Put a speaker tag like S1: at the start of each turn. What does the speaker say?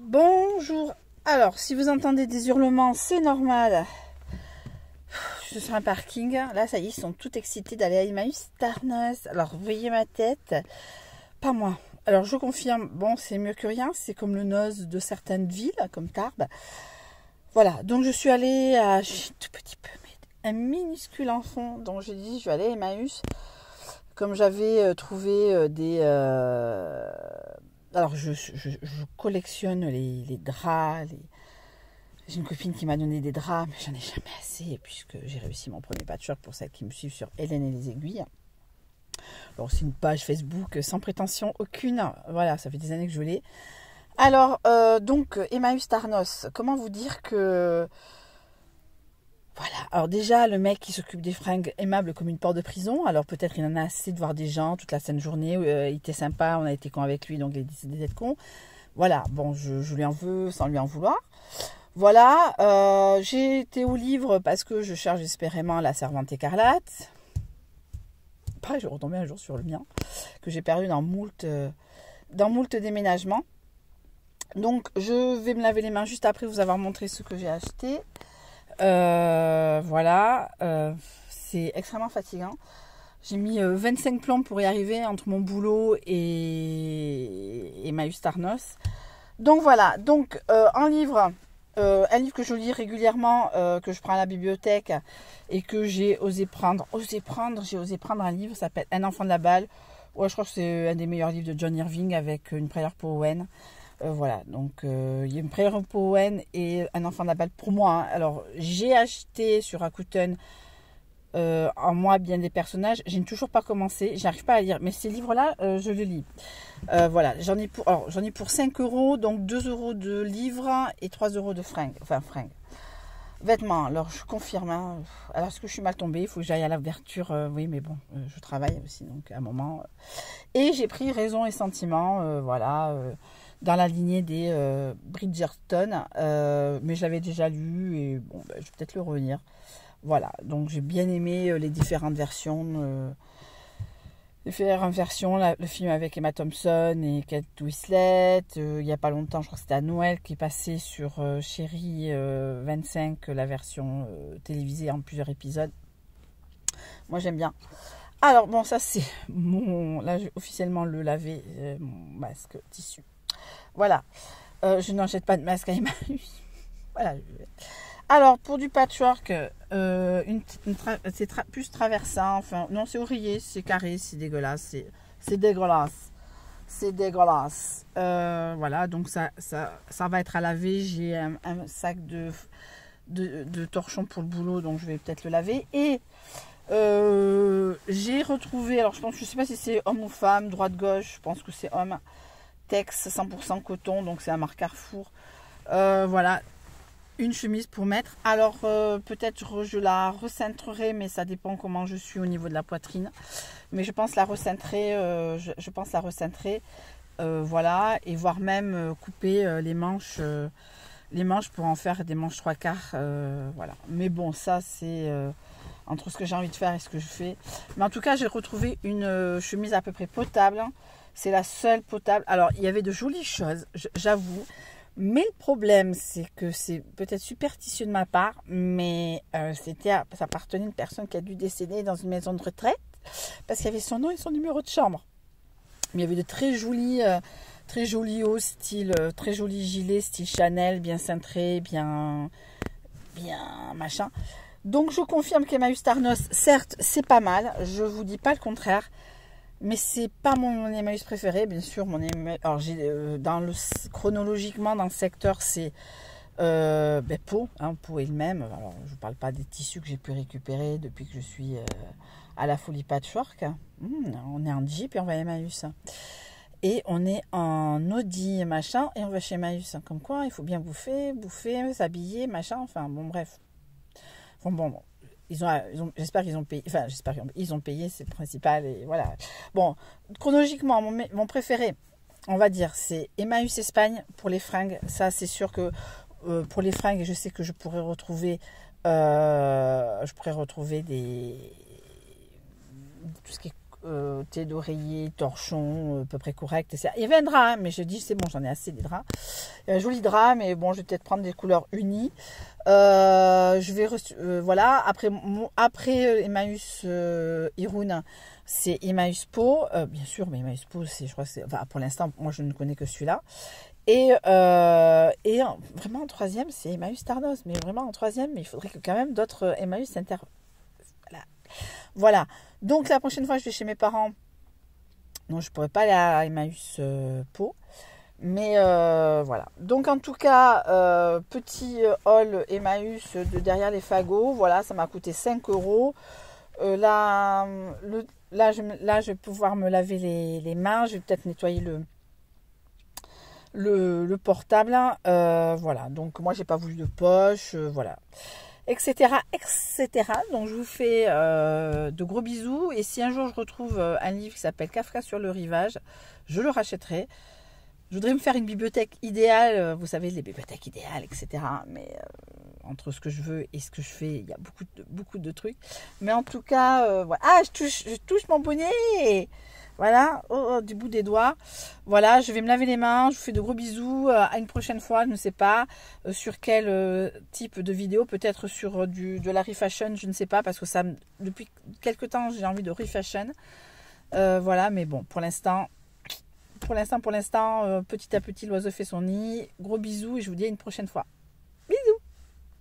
S1: Bonjour. Alors, si vous entendez des hurlements, c'est normal. Je suis sur un parking. Là, ça y est, ils sont tout excités d'aller à Emmaüs Tarnos. Alors, vous voyez ma tête. Pas moi. Alors, je confirme, bon, c'est mieux que rien. C'est comme le noz de certaines villes, comme Tarbes. Voilà. Donc, je suis allée à... J'ai tout petit peu, mais un minuscule enfant. Donc, j'ai dit, je vais aller à Emmaüs. Comme j'avais trouvé des... Alors, je collectionne les draps. J'ai une copine qui m'a donné des draps, mais j'en ai jamais assez, puisque j'ai réussi mon premier patchwork pour celles qui me suivent sur Hélène et les aiguilles. Alors, c'est une page Facebook sans prétention aucune. Voilà, ça fait des années que je l'ai. Alors, donc, Emmaüs Tarnos, comment vous dire que... Voilà, alors déjà, le mec qui s'occupe des fringues aimable comme une porte de prison. Alors peut-être il en a assez de voir des gens toute la sainte journée. Il était sympa, on a été con avec lui, donc il a décidé d'être con. Voilà, bon, je lui en veux sans lui en vouloir. Voilà, j'ai été au livre parce que je cherche désespérément La Servante écarlate. Pareil, je vais retomber un jour sur le mien, que j'ai perdu dans moult déménagements. Donc, je vais me laver les mains juste après vous avoir montré ce que j'ai acheté. Voilà, c'est extrêmement fatigant. J'ai mis 25 plombs pour y arriver entre mon boulot et Emmaüs Tarnos. Donc voilà, donc un livre que je lis régulièrement, que je prends à la bibliothèque et que j'ai osé prendre un livre, ça s'appelle Un enfant de la balle. Ouais, je crois que c'est un des meilleurs livres de John Irving avec une prière pour Owen. Voilà, donc il y a une prière pour Owen et Un enfant de la balle pour moi. Hein. Alors, j'ai acheté sur Rakuten en moi bien des personnages. Je n'ai toujours pas commencé, j'arrive pas à lire. Mais ces livres-là, je les lis. Voilà, j'en ai pour 5 euros, donc 2 euros de livres et 3 euros de fringues. Enfin, fringues. Vêtements, alors je confirme. Hein. Alors, est-ce que je suis mal tombée? Il faut que j'aille à l'ouverture. Oui, mais bon, je travaille aussi, donc à un moment. Et j'ai pris Raison et Sentiment, voilà. Dans la lignée des Bridgerton, mais je l'avais déjà lu et bon, je vais peut-être le relire. Voilà, donc j'ai bien aimé les différentes versions. Le film avec Emma Thompson et Kate Winslet. Il n'y a pas longtemps, je crois que c'était à Noël, qui est passé sur Chérie 25, la version télévisée en plusieurs épisodes. Moi, j'aime bien. Alors, bon, ça c'est mon... Là, j'ai officiellement le lavé, mon masque tissu. Voilà, je n'achète pas de masque à Emmaüs. Voilà. Alors, pour du patchwork, c'est plus traversant. Enfin, non, c'est oreiller, c'est carré, c'est dégueulasse. C'est dégueulasse. C'est dégueulasse. Voilà, donc ça va être à laver. J'ai un sac de torchons pour le boulot, donc je vais peut-être le laver. Et j'ai retrouvé, alors je sais pas si c'est homme ou femme, droite-gauche, je pense que c'est homme. Tex 100% coton, donc c'est un marque Carrefour. Voilà, une chemise pour mettre. Alors peut-être je la recentrerai, mais ça dépend comment je suis au niveau de la poitrine. Mais je pense la recentrer, voilà, et voire même couper les manches pour en faire des manches 3/4. Voilà. Mais bon, ça c'est entre ce que j'ai envie de faire et ce que je fais. Mais en tout cas, j'ai retrouvé une chemise à peu près potable. C'est la seule potable. Alors, il y avait de jolies choses, j'avoue. Mais le problème, c'est que c'est peut-être superstitieux de ma part, mais ça appartenait à une personne qui a dû décéder dans une maison de retraite, parce qu'il y avait son nom et son numéro de chambre. Mais il y avait de très jolis hauts, style, très jolis gilets, style Chanel, bien cintrés, bien machin. Donc, je confirme qu'Emmaüs Tarnos, certes, c'est pas mal. Je vous dis pas le contraire. Mais c'est pas mon Emmaüs préféré, bien sûr. Alors chronologiquement dans le secteur, c'est Pau. Pau est le même. Alors je ne parle pas des tissus que j'ai pu récupérer depuis que je suis à la folie patchwork. On est en Jeep et on va à Emmaüs. Et on est en Audi machin et on va chez Emmaüs. Comme quoi, il faut bien bouffer, s'habiller, machin. Enfin bon, bref. Bon. J'espère qu'ils ont payé. Enfin, ils ont payé, c'est le principal. Et voilà. Bon, chronologiquement, mon préféré, on va dire, c'est Emmaüs Espagne pour les fringues. Ça, c'est sûr que pour les fringues, je sais que je pourrais retrouver tout ce qui est thé d'oreiller, torchon, à peu près correct. Il y avait un drap, hein, mais je dis c'est bon, j'en ai assez des draps. Il y a un joli drap, mais bon, je vais peut-être prendre des couleurs unies. Je vais voilà. Après Emmaüs Irun, c'est Emmaüs Pau, bien sûr, mais Emmaüs Pau, je crois que c'est, enfin, pour l'instant, moi je ne connais que celui-là. Et vraiment en troisième, c'est Emmaüs Tarnos, mais vraiment en troisième, mais il faudrait que quand même d'autres Emmaüs voilà. Donc la prochaine fois, je vais chez mes parents. Non, je pourrais pas aller à Emmaüs Pau. Mais voilà. Donc en tout cas, petit haul Emmaüs de derrière les fagots. Voilà, ça m'a coûté 5 €. Là, je vais pouvoir me laver les mains. Je vais peut-être nettoyer le portable. Voilà. Donc moi, j'ai pas voulu de poche. Voilà. Etc. etc. Donc je vous fais de gros bisous. Et si un jour je retrouve un livre qui s'appelle Kafka sur le rivage, je le rachèterai. Je voudrais me faire une bibliothèque idéale, vous savez, les bibliothèques idéales, etc. Mais entre ce que je veux et ce que je fais, il y a beaucoup de trucs. Mais en tout cas, voilà. Ah, je touche mon bonnet. Voilà, du bout des doigts. Voilà, je vais me laver les mains. Je vous fais de gros bisous. À une prochaine fois, je ne sais pas sur quel type de vidéo. Peut-être sur de la refashion, je ne sais pas. Parce que depuis quelques temps, j'ai envie de refashion. Voilà, mais bon, pour l'instant, petit à petit, l'oiseau fait son nid. Gros bisous et je vous dis à une prochaine fois.